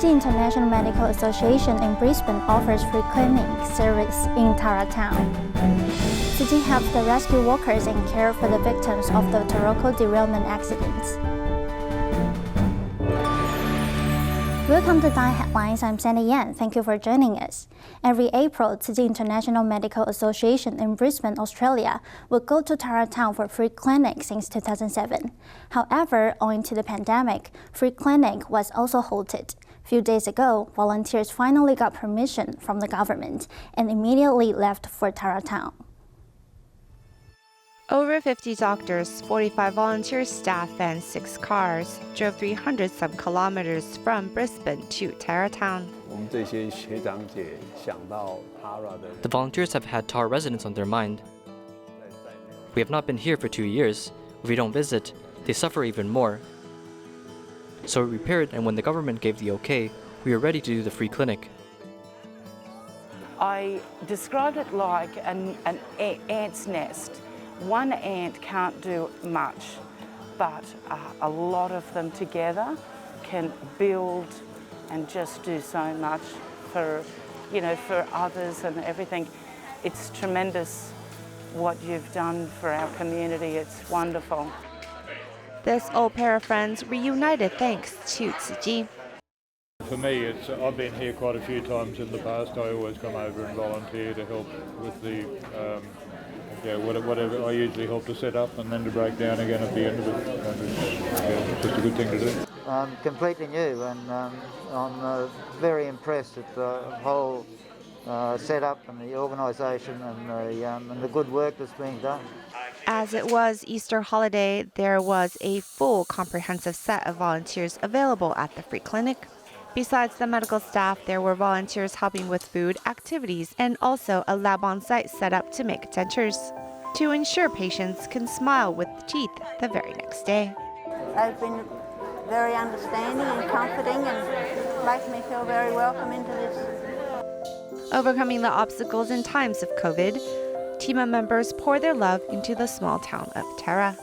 Tzu Chi International Medical Association in Brisbane offers free clinic service in Taroko. Tzu Chi helps the rescue workers and care for the victims of the Taroko derailment accidents. Welcome to DaAi Headlines. I'm Sandy Yan. Thank you for joining us. Every April, Tzu Chi International Medical Association in Brisbane, Australia, will go to Taroko for free clinic since 2007. However, owing to the pandemic, free clinic was also halted. A few days ago, volunteers finally got permission from the government and immediately left for Taroko. Over 50 doctors, 45 volunteer staff, and 6 cars drove 300-some kilometers from Brisbane to Taroko. The volunteers have had Tara residents on their mind. We have not been here for 2 years. If we don't visit, they suffer even more. So we prepared, and when the government gave the okay, we were ready to do the free clinic. I described it like an ant's nest. One ant can't do much, but a lot of them together can build and just do so much for others and everything. It's tremendous what you've done for our community. It's wonderful. This old pair of friends reunited thanks to Tzu Chi. For me, I've been here quite a few times in the past. I always come over and volunteer to help with the whatever I usually help to set up and then to break down again at the end of it. It's just a good thing to do. I'm completely new, and I'm very impressed at the whole setup and the organisation and the good work that's being done. As it was Easter holiday, there was a full comprehensive set of volunteers available at the free clinic. Besides the medical staff, there were volunteers helping with food, activities, and also a lab on site set up to make dentures to ensure patients can smile with teeth the very next day. They've been very understanding and comforting and make me feel very welcome into this. Overcoming the obstacles in times of COVID, team members pour their love into the small town of Taroko.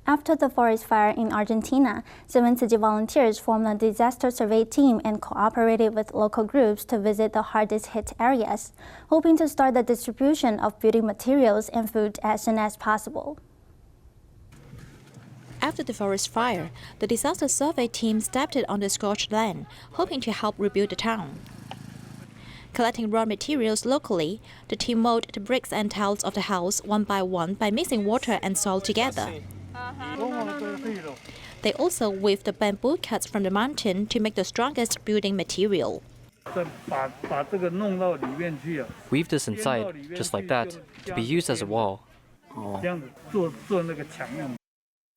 After the forest fire in Argentina, 7 Tzu Chi volunteers formed a disaster survey team and cooperated with local groups to visit the hardest hit areas, hoping to start the distribution of building materials and food as soon as possible. After the forest fire, the disaster survey team stepped on the scorched land, hoping to help rebuild the town. Collecting raw materials locally, the team molded the bricks and tiles of the house one by one by mixing water and soil together. They also weaved the bamboo cuts from the mountain to make the strongest building material. Weave this inside, just like that, to be used as a wall.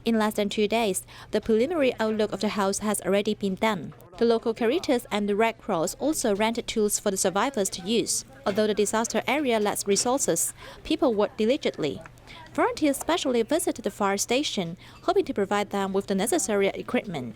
In less than 2 days, the preliminary outlook of the house has already been done. The local Caritas and the Red Cross also rented tools for the survivors to use. Although the disaster area lacks resources, people worked diligently. Volunteers specially visited the fire station, hoping to provide them with the necessary equipment.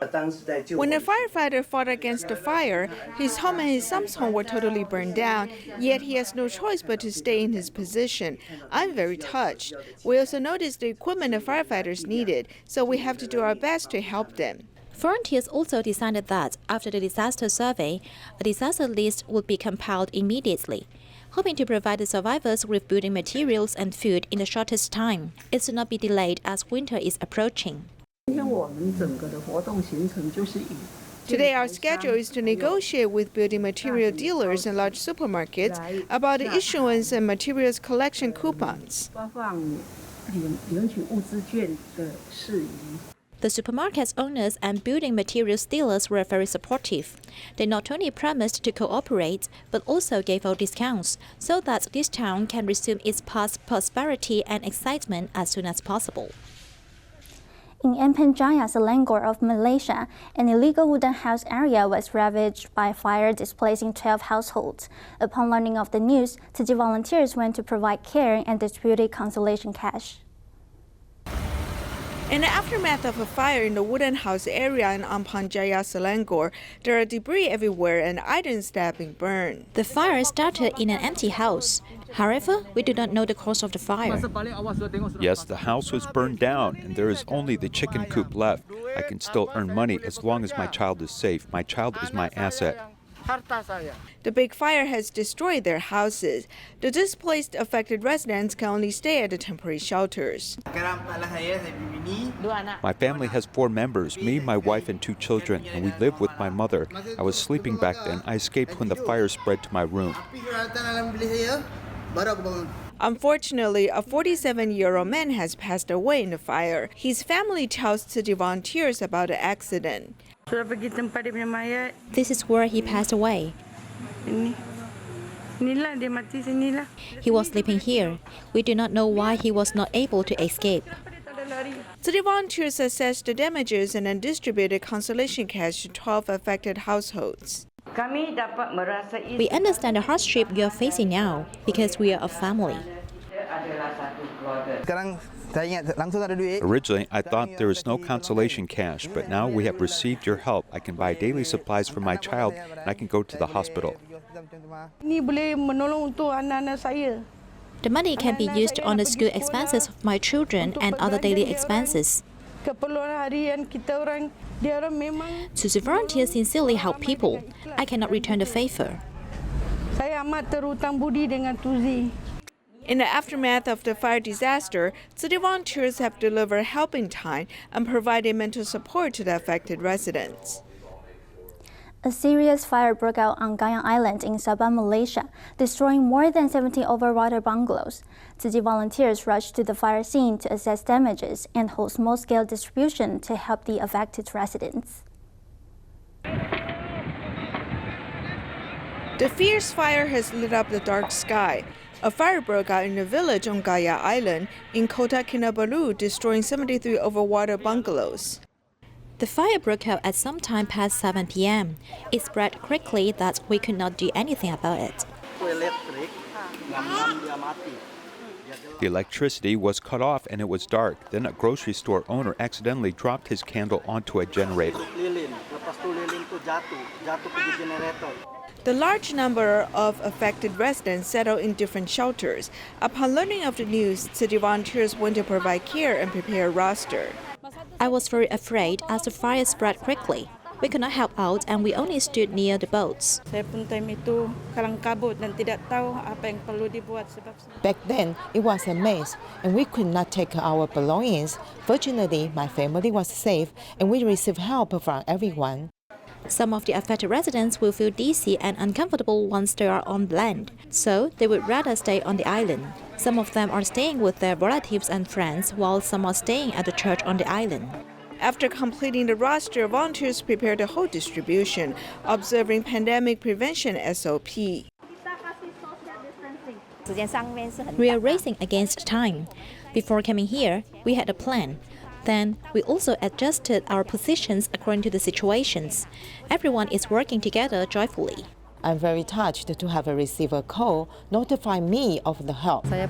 When a firefighter fought against the fire, his home and his son's home were totally burned down, yet he has no choice but to stay in his position. I'm very touched. We also noticed the equipment the firefighters needed, so we have to do our best to help them. Volunteers also decided that, after the disaster survey, a disaster list would be compiled immediately, hoping to provide the survivors with building materials and food in the shortest time. It should not be delayed as winter is approaching. Today our schedule is to negotiate with building material dealers and large supermarkets about the issuance and materials collection coupons. The supermarket's owners and building materials dealers were very supportive. They not only promised to cooperate, but also gave out discounts so that this town can resume its past prosperity and excitement as soon as possible. In Empang Jaya, Selangor of Malaysia, an illegal wooden house area was ravaged by fire, displacing 12 households. Upon learning of the news, Tzu Chi volunteers went to provide care and distributed consolation cash. In the aftermath of a fire in the wooden house area in Ampang Jaya, Selangor, there are debris everywhere and items that have been burned. The fire started in an empty house. However, we do not know the cause of the fire. Yes, the house was burned down and there is only the chicken coop left. I can still earn money as long as my child is safe. My child is my asset. The big fire has destroyed their houses. The displaced affected residents can only stay at the temporary shelters. My family has 4 members, me, my wife, and 2 children, and we live with my mother. I was sleeping back then. I escaped when the fire spread to my room. Unfortunately, a 47-year-old man has passed away in the fire. His family tells Tzu Chi volunteers about the accident. This is where he passed away. He was sleeping here. We do not know why he was not able to escape. Tzu Chi volunteers assessed the damages and then distributed consolation cash to 12 affected households. We understand the hardship you are facing now because we are a family. Originally, I thought there was no consolation cash, but now we have received your help. I can buy daily supplies for my child, and I can go to the hospital. The money can be used on the school expenses of my children and other daily expenses. Tzu Chi volunteers sincerely help people. I cannot return the favor. In the aftermath of the fire disaster, Tzu Chi volunteers have delivered help in time and provided mental support to the affected residents. A serious fire broke out on Gayam Island in Sabah, Malaysia, destroying more than 70 overwater bungalows. Tzu Chi volunteers rushed to the fire scene to assess damages and hold small-scale distribution to help the affected residents. The fierce fire has lit up the dark sky. A fire broke out in a village on Gaya Island in Kota Kinabalu, destroying 73 overwater bungalows. The fire broke out at some time past 7 p.m. It spread quickly that we could not do anything about it. The electricity was cut off and it was dark. Then a grocery store owner accidentally dropped his candle onto a generator. The large number of affected residents settled in different shelters. Upon learning of the news, Tzu Chi volunteers went to provide care and prepare a roster. I was very afraid as the fire spread quickly. We could not help out and we only stood near the boats. Back then, it was a mess and we could not take our belongings. Fortunately, my family was safe and we received help from everyone. Some of the affected residents will feel dizzy and uncomfortable once they are on land, so they would rather stay on the island. Some of them are staying with their relatives and friends, while some are staying at the church on the island. After completing the roster, volunteers prepare the whole distribution, observing pandemic prevention SOP. We are racing against time. Before coming here, we had a plan. Then, we also adjusted our positions according to the situations. Everyone is working together joyfully. I'm very touched to have received a call notifying me of the help. I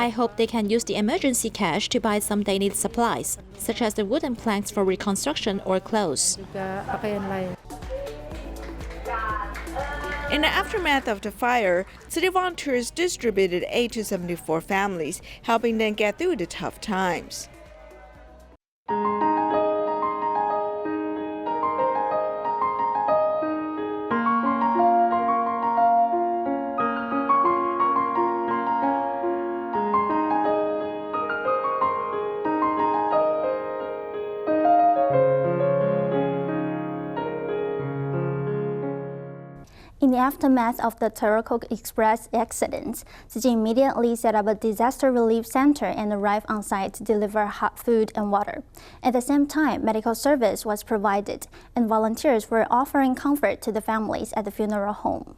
hope they can use the emergency cash to buy some daily supplies, such as the wooden planks for reconstruction or clothes. In the aftermath of the fire, Tzu Chi volunteers distributed aid to 74 families, helping them get through the tough times. In the aftermath of the Taroko Express accident, Tzu Chi immediately set up a disaster relief center and arrived on site to deliver hot food and water. At the same time, medical service was provided, and volunteers were offering comfort to the families at the funeral home.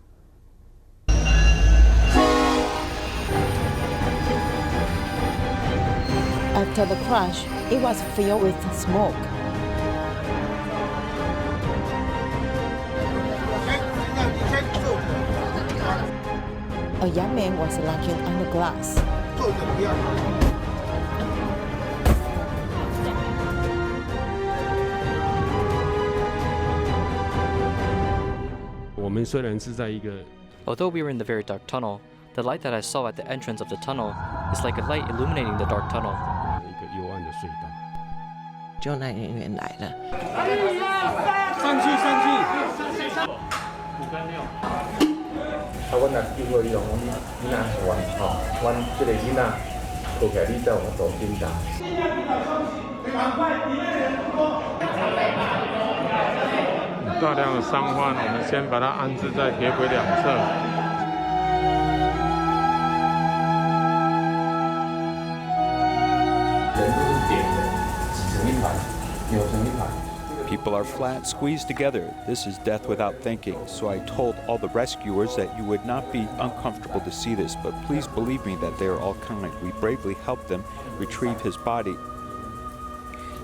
After the crash, it was filled with smoke. A young man was locking on the glass. Although we were in the very dark tunnel, the light that I saw at the entrance of the tunnel is like a light illuminating the dark tunnel. 救难人员来了。上去！阮若救过你，囡仔是阮吼，阮这个囡仔抱起来，你才有法度紧张。大量的伤患，我们先把它安置在铁轨两侧。 People are flat, squeezed together. This is death without thinking. So I told all the rescuers that you would not be uncomfortable to see this, but please believe me that they are all kind. We bravely helped them retrieve his body,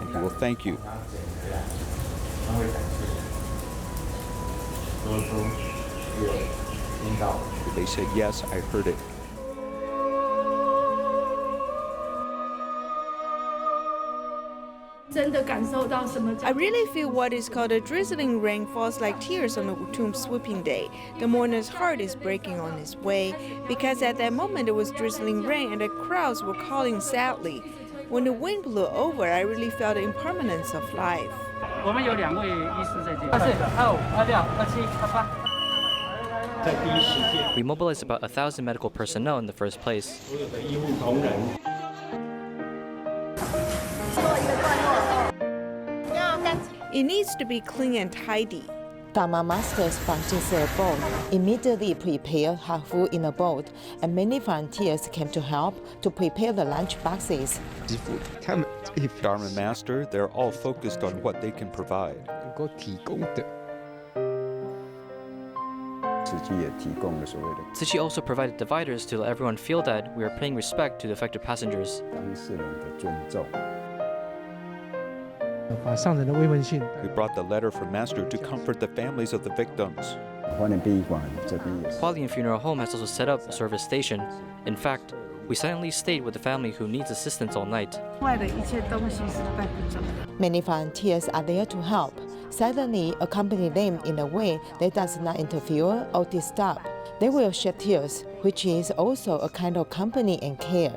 and he will thank you. They said, yes, I heard it. I really feel what is called a drizzling rain falls like tears on a tomb sweeping day. The mourner's heart is breaking on its way, because at that moment it was drizzling rain and the crowds were calling sadly. When the wind blew over, I really felt the impermanence of life. We mobilized about 1,000 medical personnel in the first place. It needs to be clean and tidy. Dharma masters volunteers a boat, immediately prepared hot food in a boat, and many volunteers came to help to prepare the lunch boxes. Dharma master, they're all focused on what they can provide. Tzu Chi also provided dividers to let everyone feel that we are paying respect to the affected passengers. We brought the letter from Master to comfort the families of the victims. Hualien Funeral Home has also set up a service station. In fact, we silently stayed with the family who needs assistance all night. Many volunteers are there to help, silently accompany them in a way that does not interfere or disturb. They will shed tears, which is also a kind of company and care.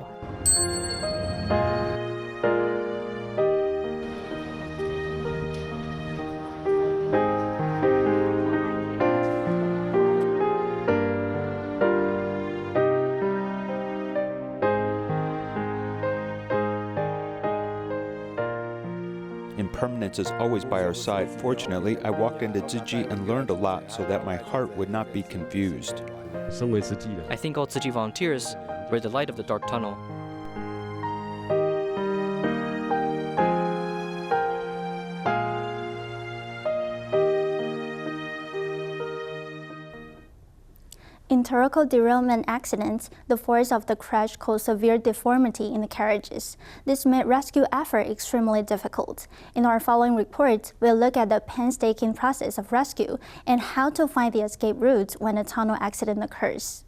Impermanence is always by our side. Fortunately, I walked into Tzu Chi and learned a lot so that my heart would not be confused. I think all Tzu Chi volunteers were the light of the dark tunnel. In Taroko derailment accidents, the force of the crash caused severe deformity in the carriages. This made rescue effort extremely difficult. In our following report, we'll look at the painstaking process of rescue and how to find the escape route when a tunnel accident occurs.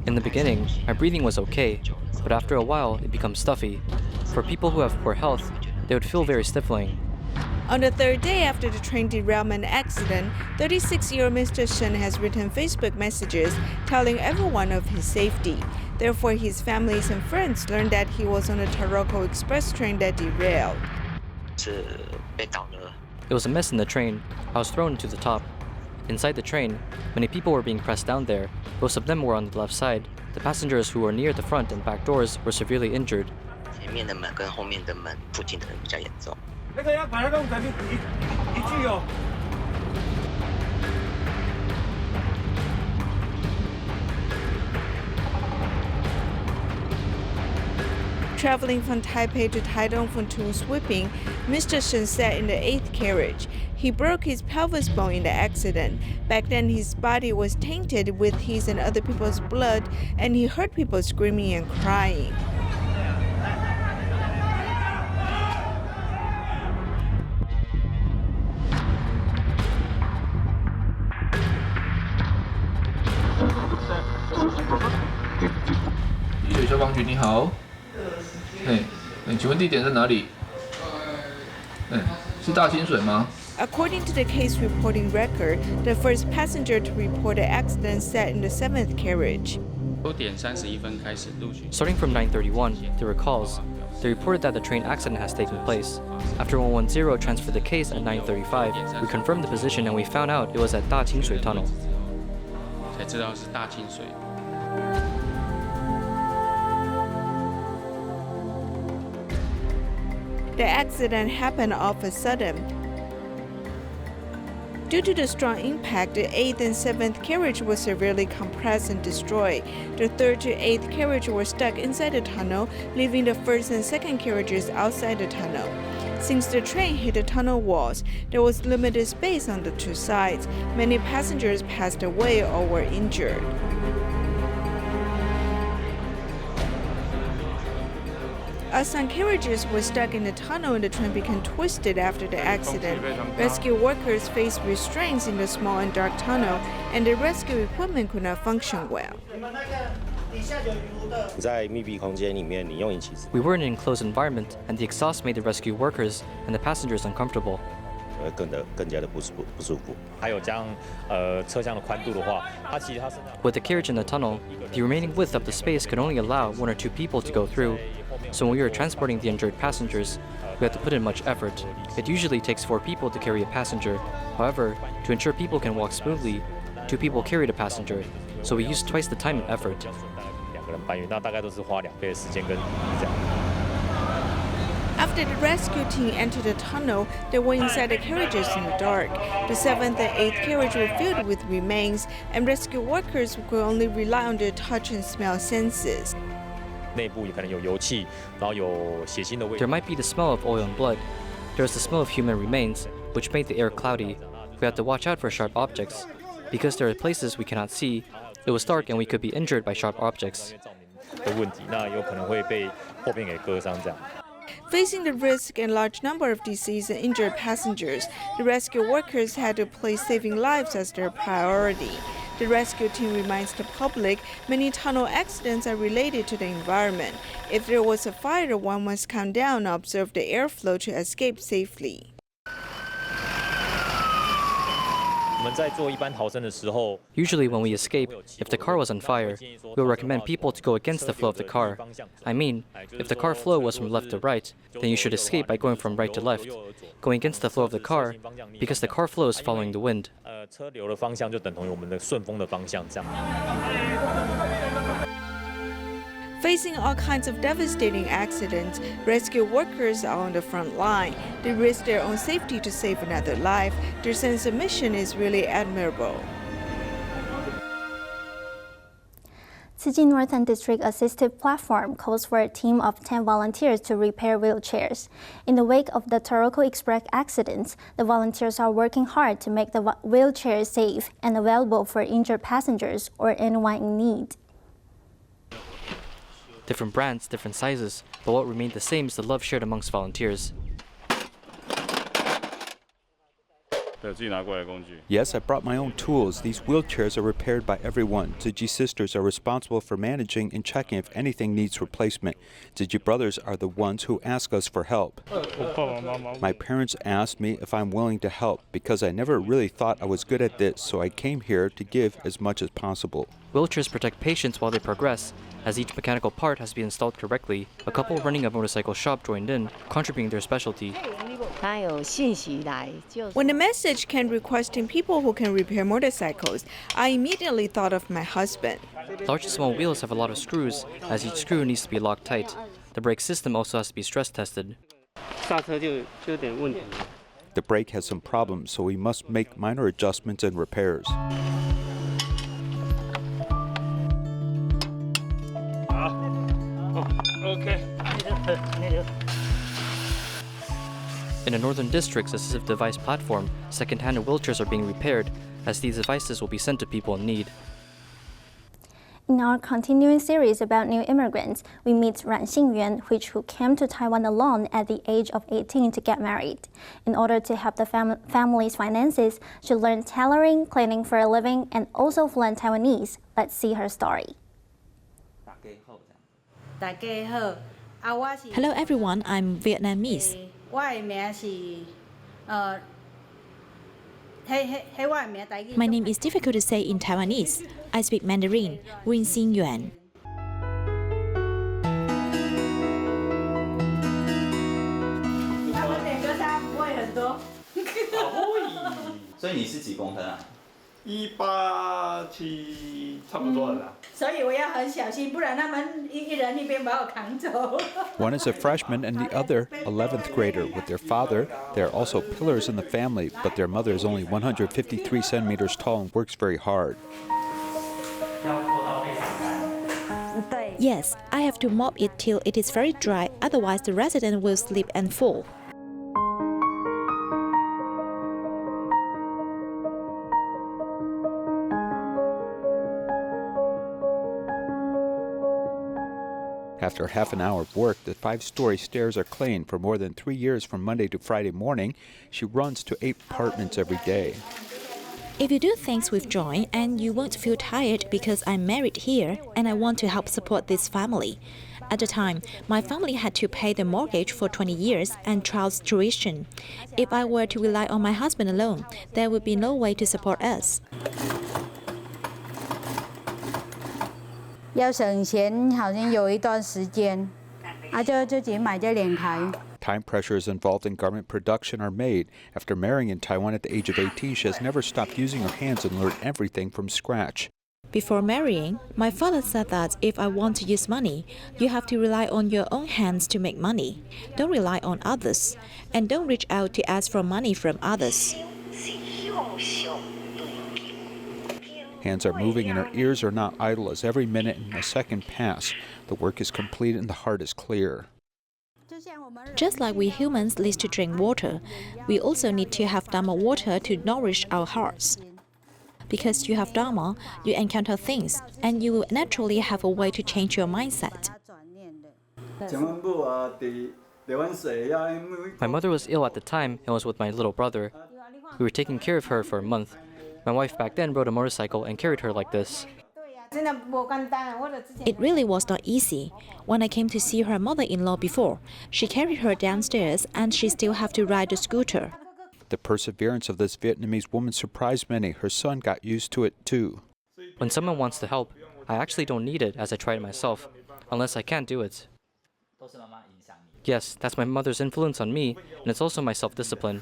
In the beginning, my breathing was okay, but after a while, it becomes stuffy. For people who have poor health, they would feel very stifling. On the third day after the train derailment accident, 36-year-old Mr. Shen has written Facebook messages telling everyone of his safety. Therefore, his families and friends learned that he was on a Taroko express train that derailed. It was a mess in the train. I was thrown into the top. Inside the train, many people were being pressed down there. Most of them were on the left side. The passengers who were near the front and back doors were severely injured. Traveling from Taipei to Taitung for tomb sweeping, Mr. Shen sat in the 8th carriage. He broke his pelvis bone in the accident. Back then, his body was tainted with his and other people's blood, and he heard people screaming and crying. 请问地点在哪里？是大清水吗？ According to the case reporting record, the first passenger to report the accident sat in the 7th carriage. Starting from 9:31, there were calls. They reported that the train accident has taken place. After 110 transferred the case at 9:35, we confirmed the position and we found out it was at Da Qingshui Tunnel. The accident happened all of a sudden. Due to the strong impact, the 8th and 7th carriage was severely compressed and destroyed. The 3rd to 8th carriage were stuck inside the tunnel, leaving the 1st and 2nd carriages outside the tunnel. Since the train hit the tunnel walls, there was limited space on the two sides. Many passengers passed away or were injured. As some carriages were stuck in the tunnel and the train became twisted after the accident, rescue workers faced restraints in the small and dark tunnel, and the rescue equipment could not function well. We were in an enclosed environment, and the exhaust made the rescue workers and the passengers uncomfortable. With the carriage in the tunnel, the remaining width of the space could only allow 1 or 2 people to go through. So when we were transporting the injured passengers, we had to put in much effort. It usually takes 4 people to carry a passenger. However, to ensure people can walk smoothly, 2 people carried a passenger, so we used twice the time and effort. After the rescue team entered the tunnel, they were inside the carriages in the dark. The 7th and 8th carriage were filled with remains, and rescue workers could only rely on their touch and smell senses. There might be the smell of oil and blood. There is the smell of human remains, which made the air cloudy. We had to watch out for sharp objects. Because there are places we cannot see, it was dark and we could be injured by sharp objects. Facing the risk and large number of deceased and injured passengers, the rescue workers had to place saving lives as their priority. The rescue team reminds the public many tunnel accidents are related to the environment. If there was a fire, one must calm down and observe the airflow to escape safely. Usually when we escape, if the car was on fire, we'll recommend people to go against the flow of the car. I mean, if the car flow was from left to right, then you should escape by going from right to left, going against the flow of the car, because the car flow is following the wind. Facing all kinds of devastating accidents, rescue workers are on the front line. They risk their own safety to save another life. Their sense of mission is really admirable. Tzu Chi Northern District Assistive Platform calls for a team of 10 volunteers to repair wheelchairs. In the wake of the Taroko Express accidents, the volunteers are working hard to make the wheelchairs safe and available for injured passengers or anyone in need. Different brands, different sizes, but what remained the same is the love shared amongst volunteers. Yes, I brought my own tools. These wheelchairs are repaired by everyone. Tzu Chi sisters are responsible for managing and checking if anything needs replacement. Tzu Chi brothers are the ones who ask us for help. My parents asked me if I'm willing to help because I never really thought I was good at this, so I came here to give as much as possible. Wheelchairs protect patients while they progress, as each mechanical part has to be installed correctly. A couple running a motorcycle shop joined in, contributing their specialty. When the message came requesting people who can repair motorcycles, I immediately thought of my husband. Large and small wheels have a lot of screws, as each screw needs to be locked tight. The brake system also has to be stress tested. The brake has some problems, so we must make minor adjustments and repairs. In the Northern District's assistive device platform, second-hand wheelchairs are being repaired, as these devices will be sent to people in need. In our continuing series about new immigrants, we meet Ran Xingyuan, who came to Taiwan alone at the age of 18 to get married. In order to help the family's finances, she learned tailoring, cleaning for a living, and also fluent Taiwanese. Let's see her story. Hello everyone, I'm Vietnamese. My name is difficult to say in Taiwanese. I speak Mandarin, Win Xin Yuan. One is a freshman and the other 11th grader. With their father, they are also pillars in the family, but their mother is only 153 centimeters tall and works very hard. Yes, I have to mop it till it is very dry, otherwise the resident will slip and fall. After half an hour of work, the 5-story stairs are cleaned. For more than 3 years, from Monday to Friday morning, she runs to 8 apartments every day. If you do things with joy and you won't feel tired because I'm married here and I want to help support this family. At the time, my family had to pay the mortgage for 20 years and child's tuition. If I were to rely on my husband alone, there would be no way to support us. Time pressures involved in garment production are made. After marrying in Taiwan at the age of 18, she has never stopped using her hands and learned everything from scratch. Before marrying, my father said that if I want to use money, you have to rely on your own hands to make money. Don't rely on others, and don't reach out to ask for money from others. Hands are moving and her ears are not idle as every minute and a second pass. The work is complete and the heart is clear. Just like we humans need to drink water, we also need to have Dharma water to nourish our hearts. Because you have Dharma, you encounter things, and you will naturally have a way to change your mindset. My mother was ill at the time and was with my little brother. We were taking care of her for a month. My wife back then rode a motorcycle and carried her like this. It really was not easy. When I came to see her mother-in-law before, she carried her downstairs and she still had to ride the scooter. The perseverance of this Vietnamese woman surprised many. Her son got used to it too. When someone wants to help, I actually don't need it as I try it myself, unless I can't do it. Yes, that's my mother's influence on me, and it's also my self-discipline.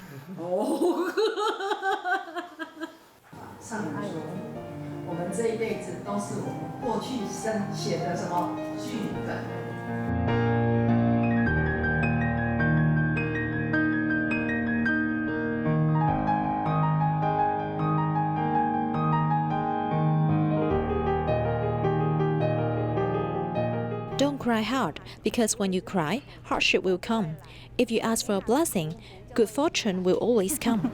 Don't cry hard, because when you cry, hardship will come. If you ask for a blessing, good fortune will always come.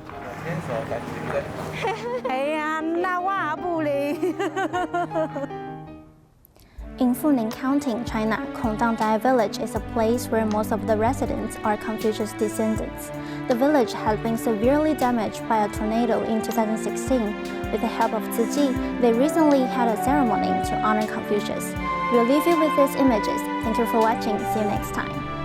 In Funing County, China, Kongdang DaAi Village is a place where most of the residents are Confucius descendants. The village had been severely damaged by a tornado in 2016. With the help of Tzu Chi, they recently had a ceremony to honor Confucius. We'll leave you with these images. Thank you for watching. See you next time.